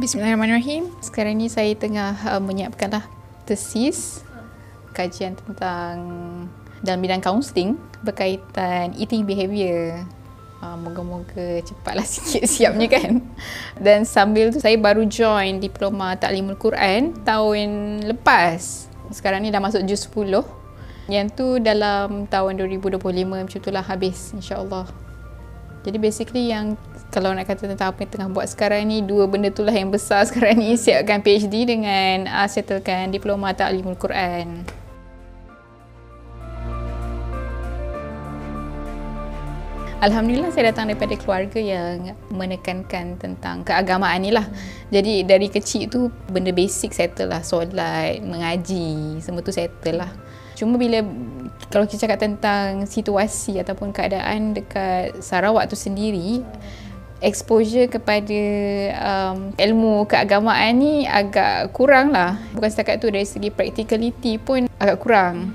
Bismillahirrahmanirrahim. Sekarang ni saya tengah menyiapkanlah tesis kajian tentang dalam bidang kaunseling berkaitan eating behaviour. Moga-moga cepatlah sikit siapnya kan. Dan sambil tu saya baru join Diploma Ta'limul Quran tahun lepas. Sekarang ni dah masuk juz 10. Yang tu dalam tahun 2025 macam itulah habis, insya-Allah. Jadi basically yang kalau nak kata tentang apa yang tengah buat sekarang ni, dua benda tu lah yang besar sekarang ni. Siapkan PhD dengan settlekan Diploma Ta'limul Quran. Alhamdulillah saya datang daripada keluarga yang menekankan tentang keagamaan ni lah. Jadi dari kecil tu benda basic settle lah. Solat, mengaji, semua tu settle lah. Cuma bila kalau kita cakap tentang situasi ataupun keadaan dekat Sarawak tu sendiri, exposure kepada ilmu keagamaan ni agak kurang lah. Bukan setakat tu, dari segi practicality pun agak kurang.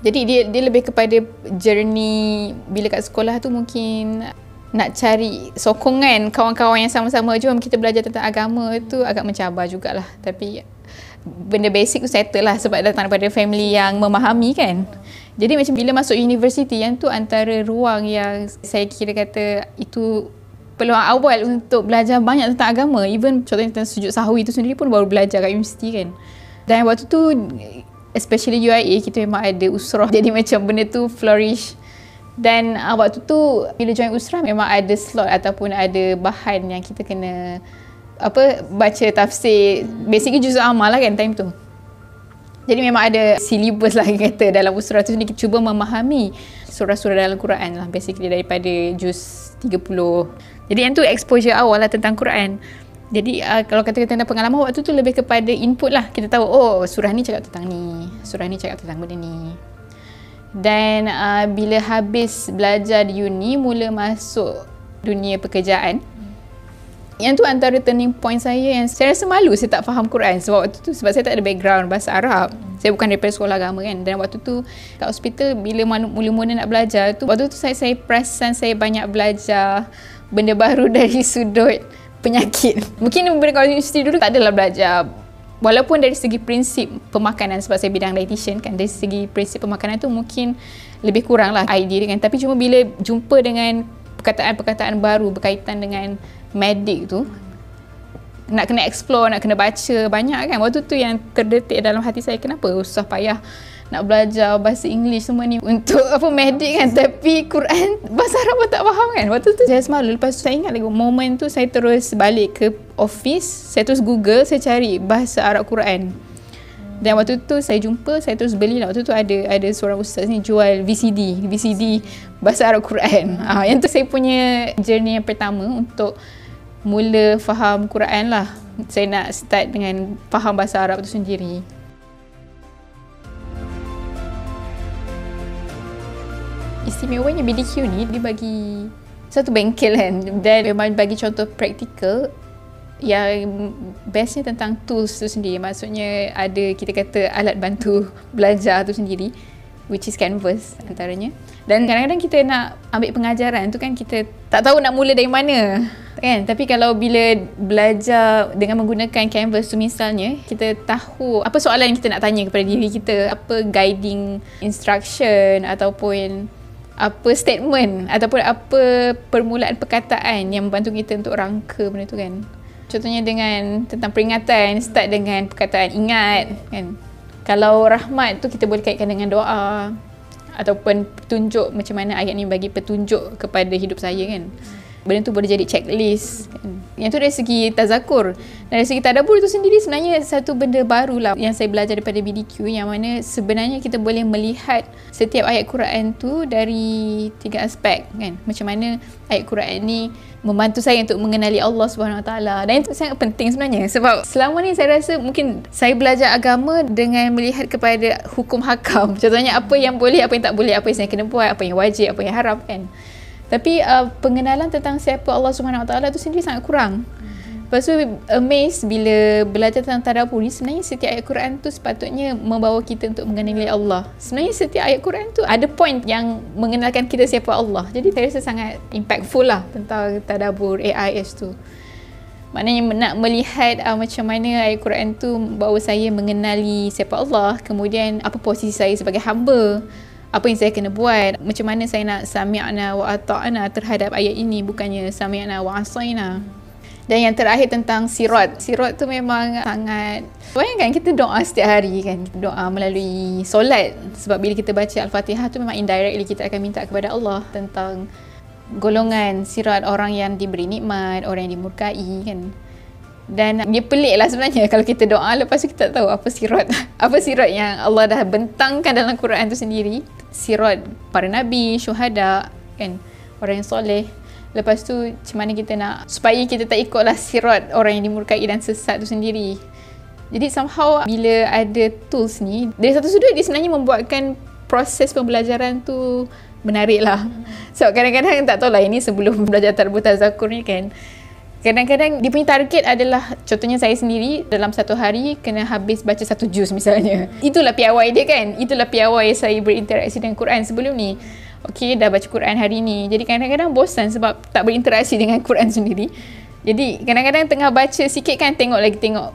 Jadi dia lebih kepada journey bila kat sekolah tu mungkin nak cari sokongan kawan-kawan yang sama-sama, jom kita belajar tentang agama tu agak mencabar jugalah. Tapi benda basic tu settle lah sebab datang daripada family yang memahami kan. Jadi macam bila masuk universiti, yang tu antara ruang yang saya kira kata itu peluang awal untuk belajar banyak tentang agama. Even contohnya tentang sujud sahwi tu sendiri pun baru belajar kat universiti kan. Dan waktu tu especially UIA, kita memang ada usrah, jadi macam benda tu flourish. Dan waktu tu bila join usrah memang ada slot ataupun ada bahan yang kita kena baca tafsir, basically juz amal lah kan time tu. Jadi memang ada syllabus lah kata dalam usrah tu sendiri. Kita cuba memahami surah-surah dalam Quran lah, basically daripada juz 30. Jadi yang tu exposure awal lah tentang Quran. Jadi kalau kata tentang pengalaman waktu tu lebih kepada input lah. Kita tahu surah ni cakap tentang ni, surah ni cakap tentang benda ni. Dan bila habis belajar di uni, mula masuk dunia pekerjaan, yang tu antara turning point saya yang saya rasa malu saya tak faham Quran. Sebab waktu tu, sebab saya tak ada background bahasa Arab, saya bukan daripada sekolah agama kan. Dan waktu tu kat hospital bila mula-mula nak belajar tu, waktu tu saya perasan saya banyak belajar benda baru dari sudut penyakit. Mungkin beberapa universiti dulu tak adalah belajar, walaupun dari segi prinsip pemakanan, sebab saya bidang dietitian kan, dari segi prinsip pemakanan tu mungkin lebih kurang lah idea kan. Tapi cuma bila jumpa dengan perkataan-perkataan baru berkaitan dengan medik tu, nak kena explore, nak kena baca banyak kan. Waktu tu yang terdetik dalam hati saya, kenapa usah payah nak belajar bahasa Inggeris semua ni untuk medik kan, tapi Quran bahasa Arab pun tak faham kan. Waktu tu saya semalu. Lepas tu saya ingat lagi momen tu, saya terus balik ke office, saya terus Google, saya cari bahasa Arab Quran. Dan waktu tu saya jumpa, saya terus beli lah. Waktu tu ada seorang ustaz ni jual VCD bahasa Arab Quran. Yang tu saya punya journey yang pertama untuk mula faham Quran lah. Saya nak start dengan faham bahasa Arab tu sendiri. Istimewanya BDQ ni, dia bagi satu bengkel kan, dan memang bagi contoh praktikal. Yang bestnya tentang tools tu sendiri, maksudnya ada kita kata alat bantu belajar tu sendiri, which is Canvas antaranya. Dan kadang-kadang kita nak ambil pengajaran tu kan, kita tak tahu nak mula dari mana kan. Tapi kalau bila belajar dengan menggunakan Canvas tu misalnya, kita tahu apa soalan yang kita nak tanya kepada diri kita, apa guiding instruction ataupun apa statement ataupun apa permulaan perkataan yang membantu kita untuk rangka benda tu kan. Contohnya dengan tentang peringatan, start dengan perkataan ingat kan. Kalau rahmat tu kita boleh kaitkan dengan doa ataupun petunjuk, macam mana ayat ni bagi petunjuk kepada hidup saya kan. Benda tu boleh jadi checklist kan. Yang tu dari segi tazakur. Dari segi tadabbur tu sendiri sebenarnya satu benda baru lah yang saya belajar daripada BDQ, yang mana sebenarnya kita boleh melihat setiap ayat Quran tu dari 3 aspek kan. Macam mana ayat Quran ni membantu saya untuk mengenali Allah Subhanahu Wa Taala. Dan itu sangat penting sebenarnya, sebab selama ni saya rasa mungkin saya belajar agama dengan melihat kepada hukum hakam. Contohnya apa yang boleh, apa yang tak boleh, apa yang saya kena buat, apa yang wajib, apa yang haram kan. Tapi pengenalan tentang siapa Allah Subhanahu Wa Taala tu sendiri sangat kurang. Lepas tu amazed bila belajar tentang tadabbur ni, sebenarnya setiap ayat Quran tu sepatutnya membawa kita untuk mengenali Allah. Sebenarnya setiap ayat Quran tu ada point yang mengenalkan kita siapa Allah. Jadi saya rasa sangat impactful lah tentang tadabbur AIS tu. Maknanya nak melihat macam mana ayat Quran tu bawa saya mengenali siapa Allah, kemudian apa posisi saya sebagai hamba, apa yang saya kena buat, macam mana saya nak sami'na wa ata'na terhadap ayat ini, bukannya sami'na wa asaina. Dan yang terakhir tentang sirat. Sirat tu memang sangat, bayangkan kita doa setiap hari kan, doa melalui solat, sebab bila kita baca Al-Fatihah tu memang indirectly kita akan minta kepada Allah tentang golongan sirat orang yang diberi nikmat, orang yang dimurkai kan. Dan dia pelik lah sebenarnya kalau kita doa lepas tu kita tak tahu apa sirat apa sirat yang Allah dah bentangkan dalam Quran tu sendiri. Sirat para nabi, syuhada kan, orang yang soleh. Lepas tu macam mana kita nak supaya kita tak ikutlah sirat orang yang dimurkai dan sesat tu sendiri. Jadi somehow bila ada tools ni, dari satu sudut dia sebenarnya membuatkan proses pembelajaran tu menarik lah. Sebab kadang-kadang tak tahulah, ini sebelum belajar tadabbur tazakur ni kan, kadang-kadang dia punya target adalah, contohnya saya sendiri dalam satu hari kena habis baca 1 juz misalnya. Itulah piawai dia kan, itulah piawai saya berinteraksi dengan Quran sebelum ni. Okey, dah baca Quran hari ni, jadi kadang-kadang bosan sebab tak berinteraksi dengan Quran sendiri. Jadi kadang-kadang tengah baca sikit kan, tengok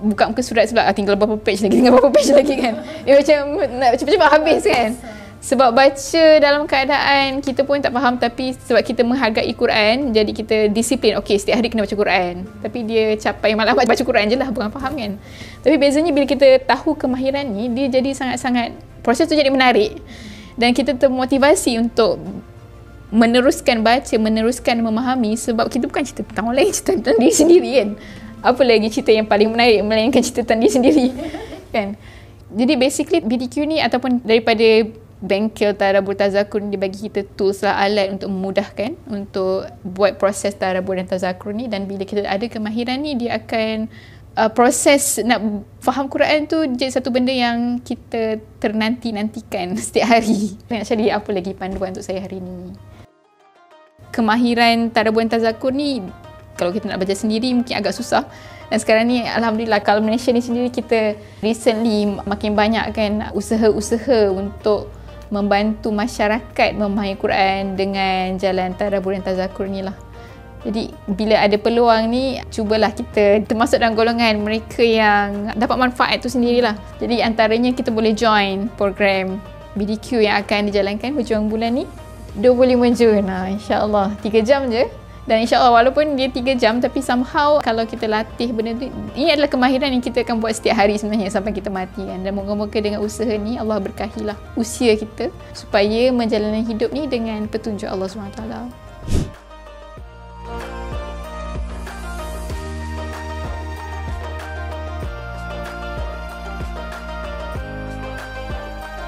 buka muka surat sebelah, tinggal berapa page lagi kan. Dia macam nak cepat-cepat habis kan. Sebab baca dalam keadaan kita pun tak faham, tapi sebab kita menghargai Quran, jadi kita disiplin, okey setiap hari kena baca Quran. Tapi dia capai malam baca Quran je lah, bukan faham kan. Tapi bezanya bila kita tahu kemahiran ni, dia jadi sangat-sangat, proses tu jadi menarik. Dan kita termotivasi untuk meneruskan baca, meneruskan memahami, sebab kita bukan cerita tentang orang lain, cerita tentang diri sendiri kan. Apa lagi cerita yang paling menarik melainkan cerita tentang diri sendiri kan. Jadi basically BDQ ni ataupun daripada bengkel tadabbur tazakur ni, dia bagi kita tools lah, alat untuk memudahkan untuk buat proses tadabbur dan tazakur ni. Dan bila kita ada kemahiran ni, dia akan proses nak faham Quran tu jadi satu benda yang kita ternanti-nantikan setiap hari. Actually apa lagi panduan untuk saya hari ni? Kemahiran tadabbur dan tazakur ni kalau kita nak baca sendiri mungkin agak susah. Dan sekarang ni alhamdulillah kalau Malaysia ni sendiri, kita recently makin banyak kan usaha-usaha untuk membantu masyarakat memahami Quran dengan jalan tadabbur dan tazakur ni lah. Jadi bila ada peluang ni, cubalah kita termasuk dalam golongan mereka yang dapat manfaat tu sendirilah. Jadi antaranya kita boleh join program BDQ yang akan dijalankan hujung bulan ni 25 Jun. InsyaAllah 3 jam je. Dan insyaAllah walaupun dia 3 jam, tapi somehow kalau kita latih benda tu, ini adalah kemahiran yang kita akan buat setiap hari sebenarnya sampai kita mati kan. Dan moga-moga dengan usaha ni Allah berkahilah usia kita supaya menjalani hidup ni dengan petunjuk Allah SWT.